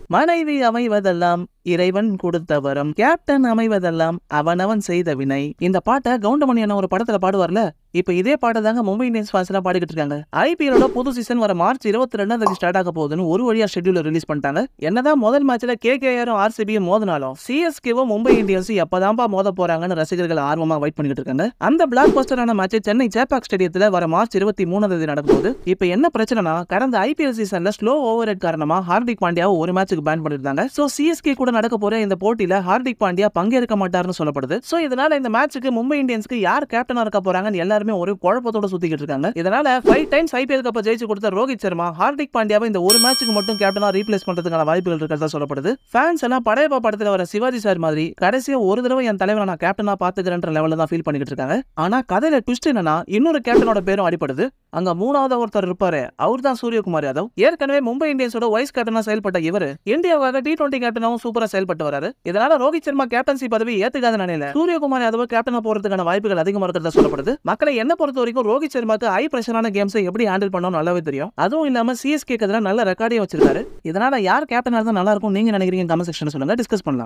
மனைவி அமைவதெல்லாம் இறைவன் கொடுத்த வரம், கேப்டன் அமைவதெல்லாம் அவனவன் செய்த வினை. இந்த பாட்டை கவுண்டமணி அண்ணா ஒரு படத்துல பாடுவார்ல, இப்ப இதே பாட்டை தாங்க மும்பை இந்தியன்ஸ் ஃபேன்ஸ் எல்லாம் பாடிக்கிட்டு இருக்காங்க. ஐபிஎலோட புது சீசன் வர மார்ச் 22 ஸ்டார்ட் ஆக போகுதுன்னு ஒரு வழியா ஷெட்யூல் ரிலீஸ் பண்ணிட்டாங்க. என்னதான் முதல் மேட்ச்ல கேகேஆரும் ஆர்சிபியும் மோதினாலும் சிஎஸ்கேவும் மும்பை இந்தியன்ஸ் எப்பதான்பா மோத போறாங்கன்னு ரசிகர்கள் ஆர்வமா வெயிட் பண்ணிட்டு இருக்காங்க. அந்த பிளாக் பஸ்டரான மேட்ச் சென்னை சேப்பாக் ஸ்டேடியத்துல வர மார்ச் 23 நடக்கும்போது இப்ப என்ன பிரச்சனைனா, கடந்த ஐபிஎல் சீசன்ல ஸ்லோ ஓவர் ஹெட் காரணமா ஹார்திக் பாண்டியாவை ஒரு மேட்சுக்கு பேன் பண்ணிருந்தாங்க. சோ சிஎஸ்கே கூட நடக்க போற இந்த போட்டியில ஹார்திக் பாண்டியா பங்கேற்க மாட்டாருன்னு சொல்லப்படுது. சோ இதனால இந்த மேட்சுக்கு மும்பை இந்தியன்ஸ்க்கு யார் கேப்டனா இருக்க போறாங்கன்னு எல்லாருமே ஒரு குழப்பத்தோட சுத்திக்கிட்டு இருக்காங்க. இதனால 5 டைம்ஸ் ஐபிஎல் கப்பை ஜெயிச்சு கொடுத்த ரோஹித் சர்மா ஹார்திக் பாண்டியாவை இந்த ஒரு மேட்சுக்கு மட்டும் கேப்டனா ரீப்ளேஸ் பண்றதுக்கான வாய்ப்புகள் இருக்கிறதா சொல்லப்படுது. ஃபேன்ஸ் எல்லாம் படையப்பா படத்துல வர சிவாஜி சார் மாதிரி கடைசியா ஒரு தடவை என் தலைவரை நான் கேப்டனா பாத்துக்கிறேன்ற லெவல்ல தான் ஃபீல் பண்ணிட்டு இருக்காங்க. ஆனா கதையில ட்விஸ்ட் என்னன்னா, இன்னொரு கேப்டனோட பேரும் அடிப்படுது. அங்க மூணாவது ஒருத்தர் இருப்பாரு, அவர் தான் சூரியகுமார் யாதவ். ஏற்கனவே மும்பை இந்தியன்ஸோட வைஸ் கேப்டனா செயல்பட்ட இவர் இந்தியாவுக்காக T20 கேப்டனாவும் சூப்பரா செயல்பட்டு வராரு. இதனால ரோஹித் சர்மா கேப்டன்சி பதவி ஏத்துக்காத நிலையில சூரியகுமார் யாதவ் கேப்டனா போறதுக்கான வாய்ப்புகள் அதிகமா இருக்கிறதா சொல்லப்படுது. மக்களை என்ன பொறுத்த வரைக்கும் ரோஹித் சர்மாக்கு ஹை பிரஷரான கேம்ஸை எப்படி ஹேண்டில் பண்ணணும் நல்லாவே தெரியும். அதுவும் இல்லாம சிஎஸ்கே எதிராக நல்ல ரெக்கார்டையும் வச்சிருக்காரு. இதனால யார் கேப்டனா இருந்தா நல்லா இருக்கும் நீங்க நினைக்கிறீங்க? கமெண்ட் செக்ஷன்ல சொல்லுங்க, டிஸ்கஸ் பண்ணலாம்.